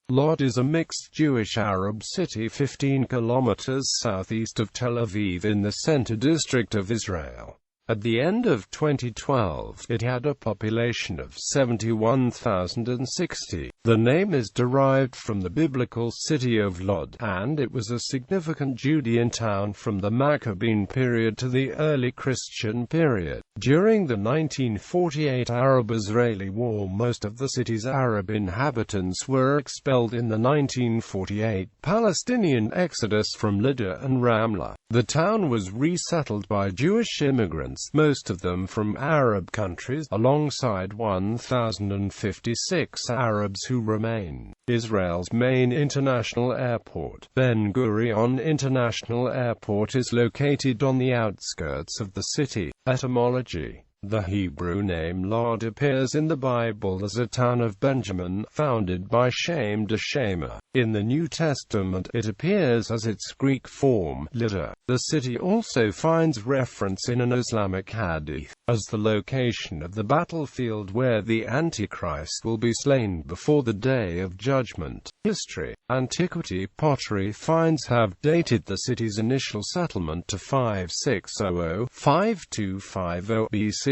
Lod is a mixed Jewish-Arab city 15 kilometers southeast of Tel Aviv in the Center District of Israel. At the end of 2012, it had a population of 71,060. The name is derived from the biblical city of Lod, and it was a significant Judean town from the Maccabean period to the early Christian period. During the 1948 Arab-Israeli War, most of the city's Arab inhabitants were expelled in the 1948 Palestinian exodus from Lydda and Ramla. The town was resettled by Jewish immigrants, most of them from Arab countries, alongside 1,056 Arabs who remain. Israel's main international airport, Ben Gurion International Airport, is located on the outskirts of the city. Etymology: the Hebrew name Lod appears in the Bible as a town of Benjamin, founded by Shem de Shema. In the New Testament, it appears as its Greek form, Lydda. The city also finds reference in an Islamic hadith as the location of the battlefield where the Antichrist will be slain before the Day of Judgment. History: antiquity pottery finds have dated the city's initial settlement to 5600–5250 BC.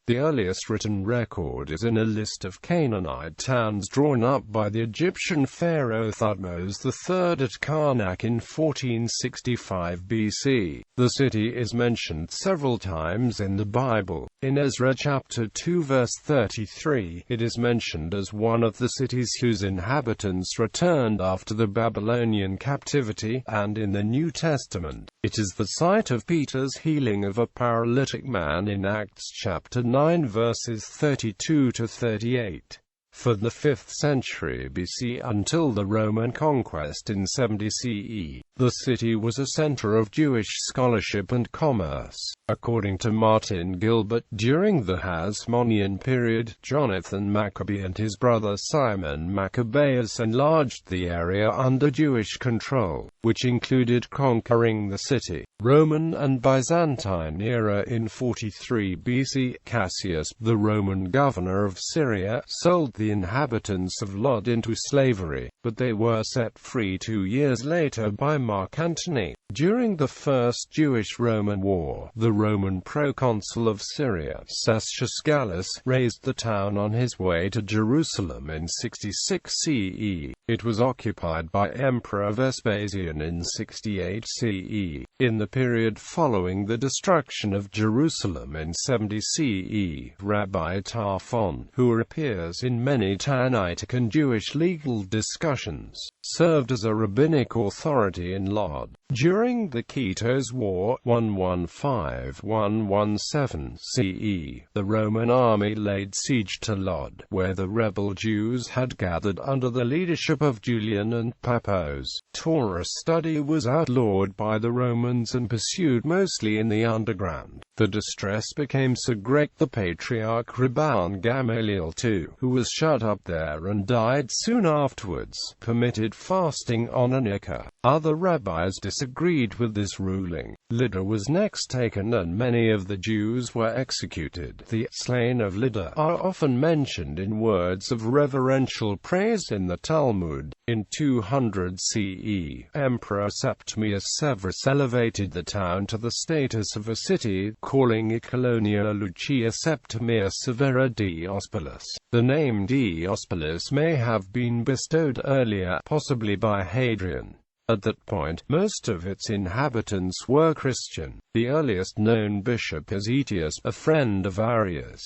The earliest written record is in a list of Canaanite towns drawn up by the Egyptian pharaoh Thutmose III at Karnak in 1465 BC. The city is mentioned several times in the Bible. In Ezra chapter 2 verse 33, it is mentioned as one of the cities whose inhabitants returned after the Babylonian captivity, and in the New Testament, it is the site of Peter's healing of a paralytic man in Acts chapter 9 verses 32–38. For the 5th century BC until the Roman conquest in 70 CE, the city was a center of Jewish scholarship and commerce. According to Martin Gilbert, during the Hasmonean period, Jonathan Maccabee and his brother Simon Maccabeus enlarged the area under Jewish control, which included conquering the city. Roman and Byzantine era. In 43 BC, Cassius, the Roman governor of Syria, sold the inhabitants of Lod into slavery, but they were set free 2 years later by Mark Antony. During the First Jewish-Roman War, the Roman proconsul of Syria, Cestius Gallus, raised the town on his way to Jerusalem in 66 CE. It was occupied by Emperor Vespasian in 68 CE. In the period following the destruction of Jerusalem in 70 CE, Rabbi Tarfon, who appears in many Tannaitic and Jewish legal discussions, served as a rabbinic authority in Lod. During the Kitos War 115–117 CE, the Roman army laid siege to Lod, where the rebel Jews had gathered under the leadership of Julian and Pappos. Torah study was outlawed by the Romans and pursued mostly in the underground. The distress became so great the Patriarch Rabban Gamaliel II, who was shut up there and died soon afterwards, permitted fasting on Hanukkah. Other rabbis disagreed with this ruling. Lydda was next taken and many of the Jews were executed. The slain of Lydda are often mentioned in words of reverential praise in the Talmud. In 200 CE, Emperor Septimius Severus elevated the town to the status of a city, calling it Colonia Lucia Septimia Severa Diospolis. The name Diospolis may have been bestowed earlier, possibly by Hadrian. At that point, most of its inhabitants were Christian. The earliest known bishop is Aetius, a friend of Arius.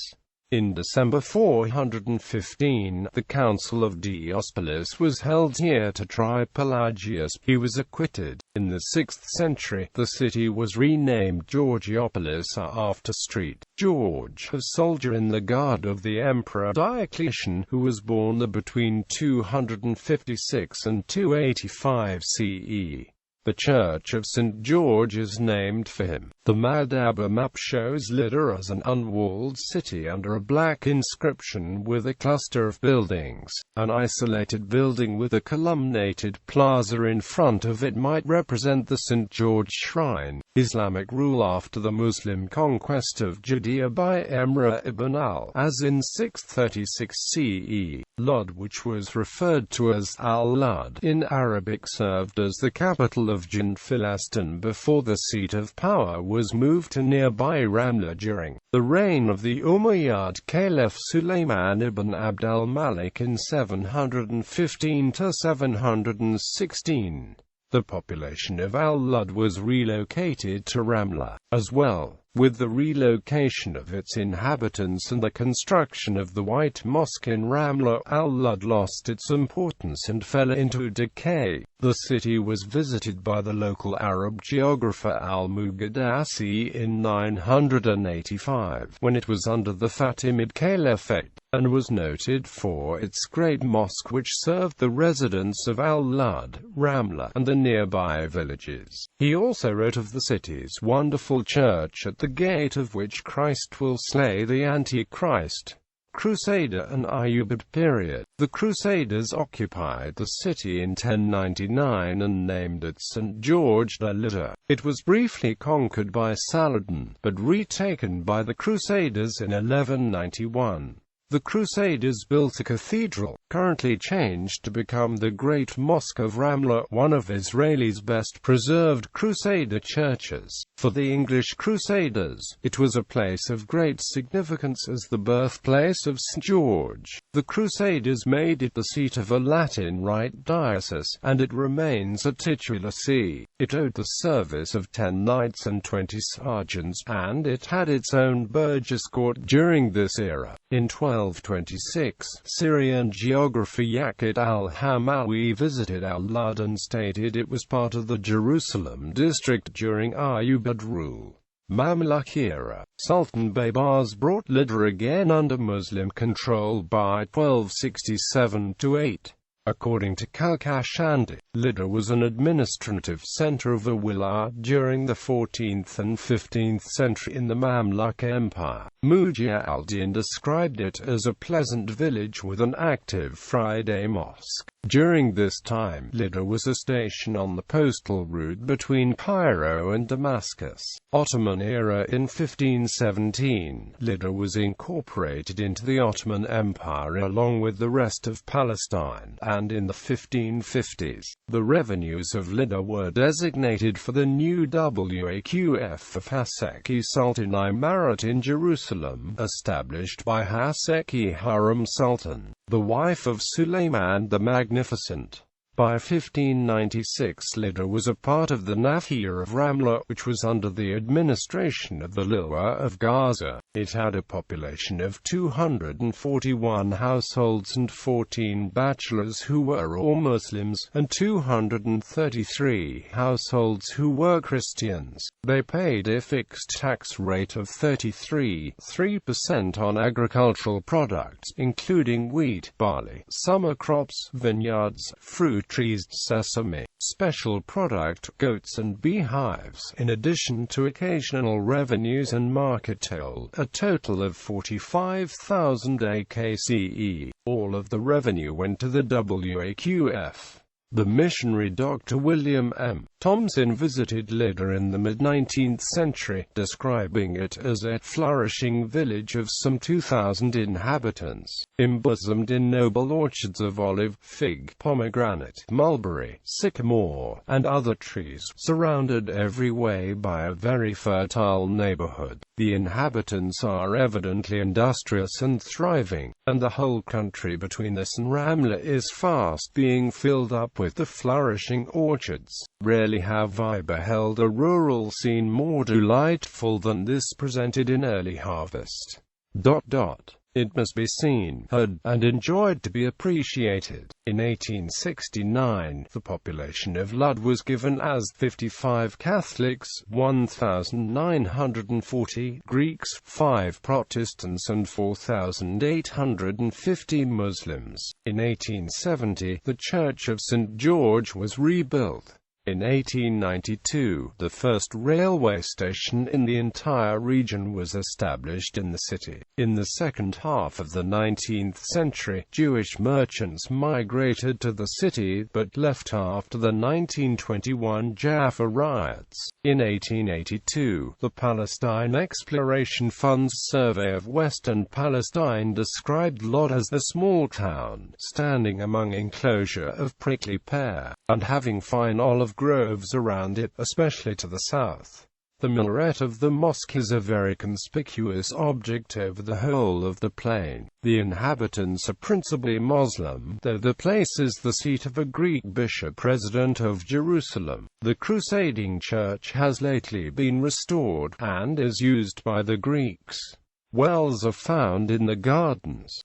In December 415, the Council of Diospolis was held here to try Pelagius. He was acquitted. In the 6th century, the city was renamed Georgiopolis after St. George, a soldier in the guard of the Emperor Diocletian, who was born between 256 and 285 CE. The Church of St. George is named for him. The Madaba map shows Lydda as an unwalled city under a black inscription with a cluster of buildings. An isolated building with a columnated plaza in front of it might represent the St. George Shrine. Islamic rule after the Muslim conquest of Judea by Emre ibn al-Az in 636 CE. Lud, which was referred to as Al-Lud in Arabic, served as the capital of Filistin before the seat of power was moved to nearby Ramla during the reign of the Umayyad Caliph Sulayman ibn Abd al-Malik in 715 to 716. The population of Al-Lud was relocated to Ramla, as well. With the relocation of its inhabitants and the construction of the White Mosque in Ramla, Al-Lud lost its importance and fell into decay. The city was visited by the local Arab geographer Al-Muqaddasi in 985, when it was under the Fatimid Caliphate, and was noted for its great mosque which served the residents of Al-Lud, Ramla, and the nearby villages. He also wrote of the city's wonderful church at the gate of which Christ will slay the Antichrist. Crusader and Ayyubid period. The Crusaders occupied the city in 1099 and named it St. George the Litter. It was briefly conquered by Saladin, but retaken by the Crusaders in 1191. The Crusaders built a cathedral, currently changed to become the Great Mosque of Ramla, one of Israel's best preserved Crusader churches. For the English Crusaders, it was a place of great significance as the birthplace of St. George. The Crusaders made it the seat of a Latin Rite diocese, and it remains a titular see. It owed the service of 10 knights and 20 sergeants, and it had its own Burgess court during this era. In 1226, Syrian geographer Yaqut al-Hamawi visited Al-Lud and stated it was part of the Jerusalem district during Ayyubid rule. Mamluk era. Sultan Baybars brought Lidda again under Muslim control by 1267–8. According to Kalkashandi, Lidda was an administrative center of the Wilayah during the 14th and 15th century in the Mamluk Empire. Muhyiddin al-Din described it as a pleasant village with an active Friday mosque. During this time, Lidda was a station on the postal route between Cairo and Damascus. Ottoman era. In 1517, Lidda was incorporated into the Ottoman Empire along with the rest of Palestine, and in the 1550s, the revenues of Lidda were designated for the new Waqf of Haseki Sultan Imarat in Jerusalem, established by Haseki Haram Sultan, the wife of Sulayman the Magnificent. By 1596, Lidda was a part of the Nahiyya of Ramla, which was under the administration of the Liwa of Gaza. It had a population of 241 households and 14 bachelors who were all Muslims, and 233 households who were Christians. They paid a fixed tax rate of 33.3% on agricultural products, including wheat, barley, summer crops, vineyards, fruit trees, sesame, special product, goats and beehives, in addition to occasional revenues and market toll, a total of 45,000 AKCE. All of the revenue went to the Waqf. The missionary Dr. William M. Thomson visited Lidda in the mid-19th century, describing it as a flourishing village of some 2,000 inhabitants, embosomed in noble orchards of olive, fig, pomegranate, mulberry, sycamore, and other trees, surrounded every way by a very fertile neighborhood. The inhabitants are evidently industrious and thriving, and the whole country between this and Ramla is fast being filled up with the flourishing orchards. Rarely have I beheld a rural scene more delightful than this presented in early harvest. It must be seen, heard, and enjoyed to be appreciated. In 1869, the population of Lud was given as 55 Catholics, 1,940 Greeks, 5 Protestants and 4,850 Muslims. In 1870, the Church of St. George was rebuilt. In 1892, the first railway station in the entire region was established in the city. In the second half of the 19th century, Jewish merchants migrated to the city, but left after the 1921 Jaffa riots. In 1882, the Palestine Exploration Fund's survey of Western Palestine described Lod as a small town, standing among enclosure of prickly pear, and having fine olive groves around it, especially to the south. The minaret of the mosque is a very conspicuous object over the whole of the plain. The inhabitants are principally Muslim, though the place is the seat of a Greek bishop resident of Jerusalem. The crusading church has lately been restored, and is used by the Greeks. Wells are found in the gardens.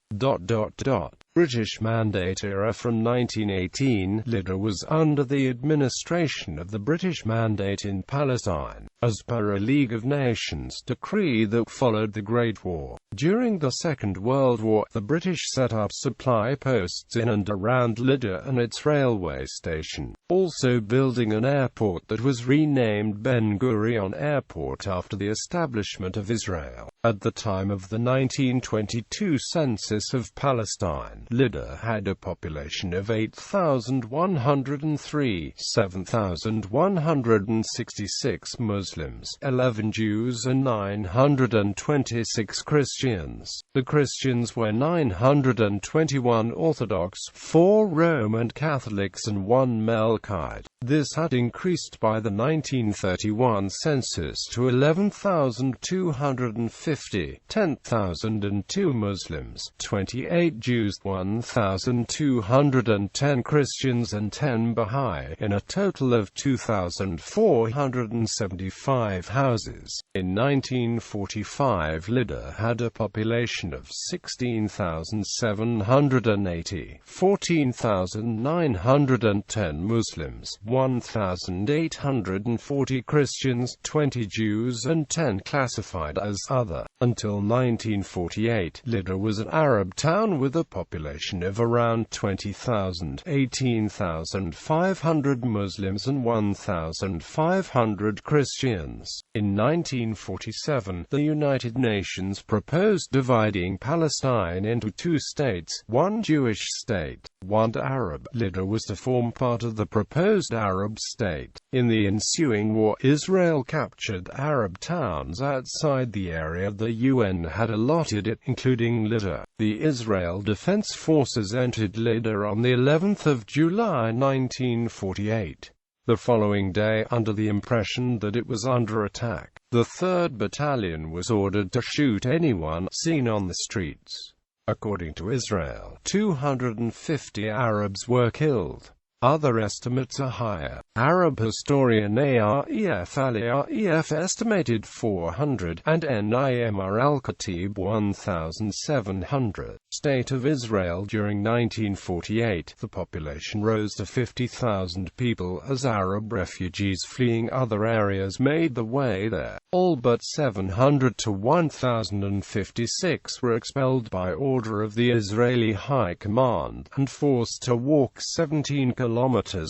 British Mandate era. From 1918, Lydda was under the administration of the British Mandate in Palestine, as per a League of Nations decree that followed the Great War. During the Second World War, the British set up supply posts in and around Lydda and its railway station, also building an airport that was renamed Ben Gurion Airport after the establishment of Israel. At the time of the 1922 census of Palestine, Lydda had a population of 8,103, 7,166 Muslims, 11 Jews and 926 Christians. The Christians were 921 Orthodox, 4 Roman Catholics and 1 Melkite. This had increased by the 1931 census to 11,250, 10,002 Muslims, 28 Jews, 1,210 Christians and 10 Baha'i, in a total of 2,475 houses. In 1945, Lydda had a population of 16,780, 14,910 Muslims, 1,840 Christians, 20 Jews and 10 classified as other. Until 1948, Lydda was an Arab town with a population of around 20,000, 18,500 Muslims and 1,500 Christians. In 1947, the United Nations proposed dividing Palestine into 2 states, one Jewish state, one Arab. Lydda was to form part of the proposed Arab state. In the ensuing war, Israel captured Arab towns outside the area the UN had allotted it, including Lydda. The Israel Defense Forces entered Lydda on the 11th of July 1948. The following day, under the impression that it was under attack, the 3rd Battalion was ordered to shoot anyone seen on the streets. According to Israel, 250 Arabs were killed. Other estimates are higher. Arab historian Aref Al-Aref estimated 400, and Nimr al-Khatib 1,700. State of Israel. During 1948, the population rose to 50,000 people as Arab refugees fleeing other areas made the way there. All but 700 to 1,056 were expelled by order of the Israeli High Command, and forced to walk 17 kilometers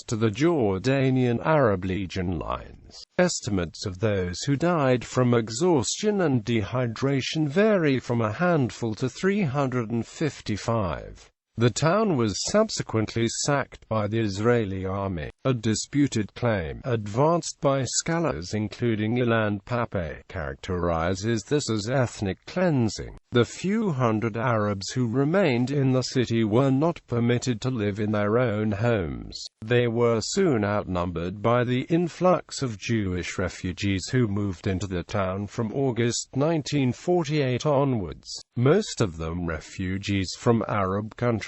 to the Jordanian Arab Legion lines. Estimates of those who died from exhaustion and dehydration vary from a handful to 355. The town was subsequently sacked by the Israeli army. A disputed claim, advanced by scholars including Ilan Pappé, characterizes this as ethnic cleansing. The few hundred Arabs who remained in the city were not permitted to live in their own homes. They were soon outnumbered by the influx of Jewish refugees who moved into the town from August 1948 onwards, most of them refugees from Arab countries.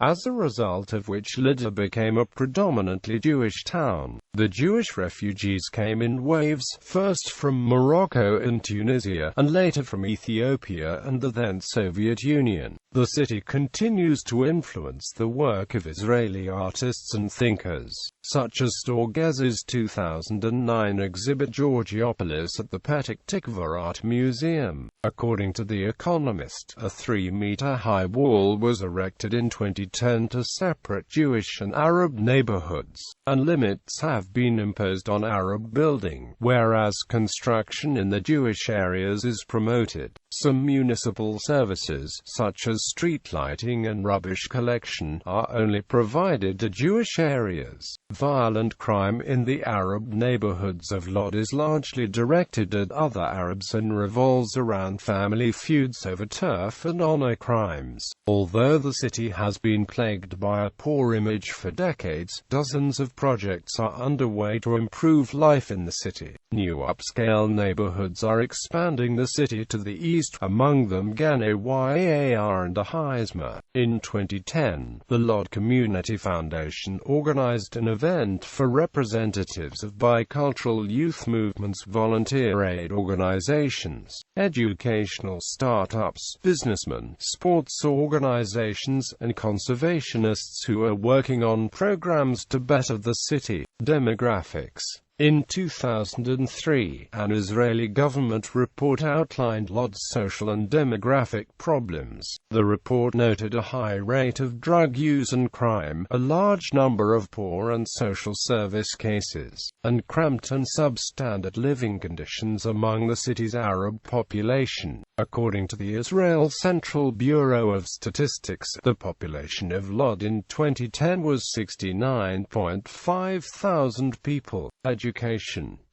As a result of which Lydda became a predominantly Jewish town. The Jewish refugees came in waves, first from Morocco and Tunisia, and later from Ethiopia and the then Soviet Union. The city continues to influence the work of Israeli artists and thinkers, such as Storgez's 2009 exhibit Georgiopolis at the Petah Tikva Art Museum. According to The Economist, a 3-meter-high wall was erected in 2010 to separate Jewish and Arab neighborhoods, and limits have been imposed on Arab building, whereas construction in the Jewish areas is promoted. Some municipal services, such as street lighting and rubbish collection, are only provided to Jewish areas. Violent crime in the Arab neighborhoods of Lod is largely directed at other Arabs and revolves around family feuds over turf and honor crimes. Although the city has been plagued by a poor image for decades, dozens of projects are underway to improve life in the city. New upscale neighborhoods are expanding the city to the east, among them Ganei Yar and Ahizma. In 2010, the Lod Community Foundation organized an event for representatives of bicultural youth movements, volunteer aid organizations, educational startups, businessmen, sports organizations, and conservationists who are working on programs to better the city. Demographics. In 2003, an Israeli government report outlined Lod's social and demographic problems. The report noted a high rate of drug use and crime, a large number of poor and social service cases, and cramped and substandard living conditions among the city's Arab population. According to the Israel Central Bureau of Statistics, the population of Lod in 2010 was 69.5 thousand people. Education.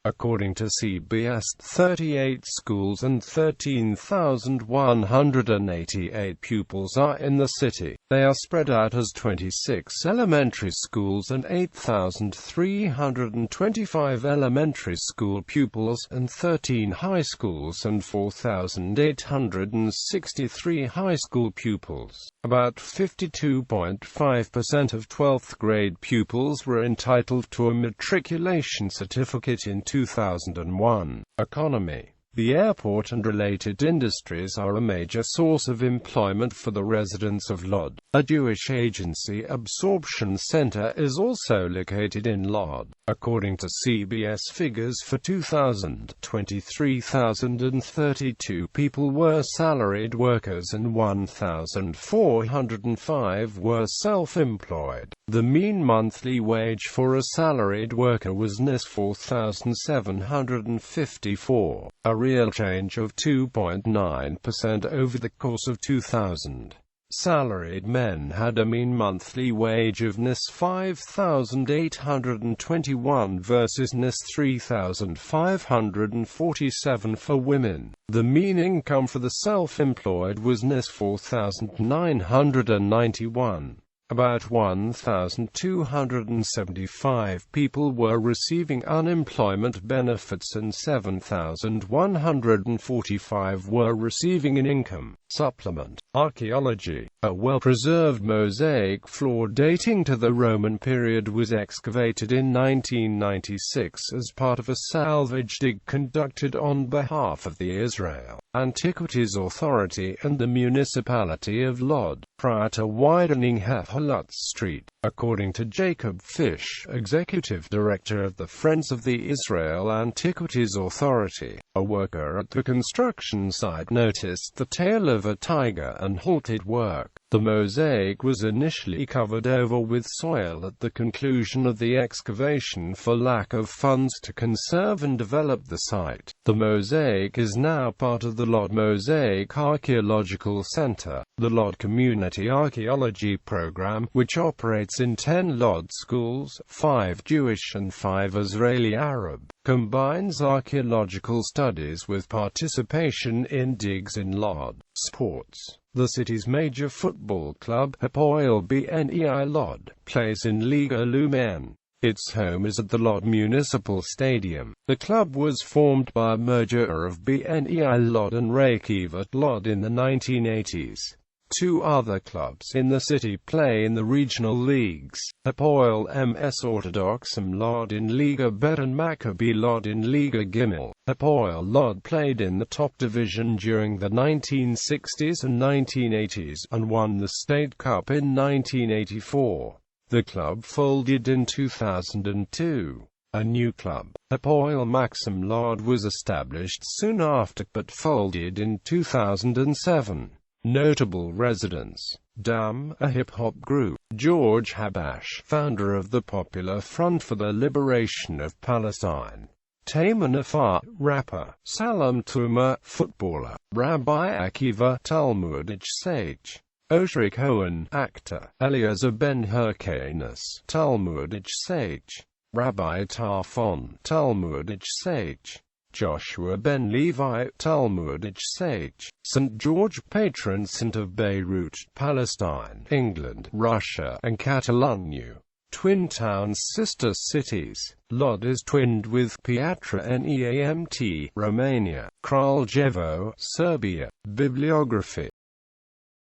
According to CBS, 38 schools and 13,188 pupils are in the city. They are spread out as 26 elementary schools and 8,325 elementary school pupils, and 13 high schools and 4,863 high school pupils. About 52.5% of 12th grade pupils were entitled to a matriculation certificate in 2001. Economy. The airport and related industries are a major source of employment for the residents of Lod. A Jewish agency absorption center is also located in Lod. According to CBS figures for 2000, 23,032 people were salaried workers and 1,405 were self-employed. The mean monthly wage for a salaried worker was Nis 4,754, a real change of 2.9% over the course of 2000. Salaried men had a mean monthly wage of Nis 5,821 versus Nis 3,547 for women. The mean income for the self-employed was Nis 4,991. About 1,275 people were receiving unemployment benefits and 7,145 were receiving an income supplement. Archaeology. A well-preserved mosaic floor dating to the Roman period was excavated in 1996 as part of a salvage dig conducted on behalf of the Israel Antiquities Authority and the municipality of Lod, prior to widening Hefalut Street. According to Jacob Fish, executive director of the Friends of the Israel Antiquities Authority, a worker at the construction site noticed the tail of a tiger and halted work. The mosaic was initially covered over with soil at the conclusion of the excavation for lack of funds to conserve and develop the site. The mosaic is now part of the Lod Mosaic Archaeological Center. The Lod Community Archaeology Program, which operates in 10 Lod schools, 5 Jewish and 5 Israeli Arab, combines archaeological studies with participation in digs in Lod. Sports. The city's major football club, Hapoel Bnei Lod, plays in Liga Lumen. Its home is at the Lod Municipal Stadium. The club was formed by a merger of Bnei Lod and Rekivat Lod in the 1980s. Two other clubs in the city play in the regional leagues, Hapoel MS Orthodox Lod in Liga Bet and Maccabi Lod in Liga Gimel. Hapoel Lod played in the top division during the 1960s and 1980s, and won the State Cup in 1984. The club folded in 2002. A new club, Hapoel Maxim Lod, was established soon after, but folded in 2007. Notable residents: Dam, a hip-hop group; George Habash, founder of the Popular Front for the Liberation of Palestine; Taman Afar, rapper; Salam Tuma, footballer; Rabbi Akiva, Talmudic sage; Oshri Cohen, actor; Eliezer ben Hyrcanus, Talmudic sage; Rabbi Tarfon, Talmudic sage; Joshua ben Levi, Talmudic sage; St. George, patron saint of Beirut, Palestine, England, Russia, and Catalonia. Twin towns, sister cities. Lod is twinned with Piatra Neamt, Romania; Kraljevo, Serbia. Bibliography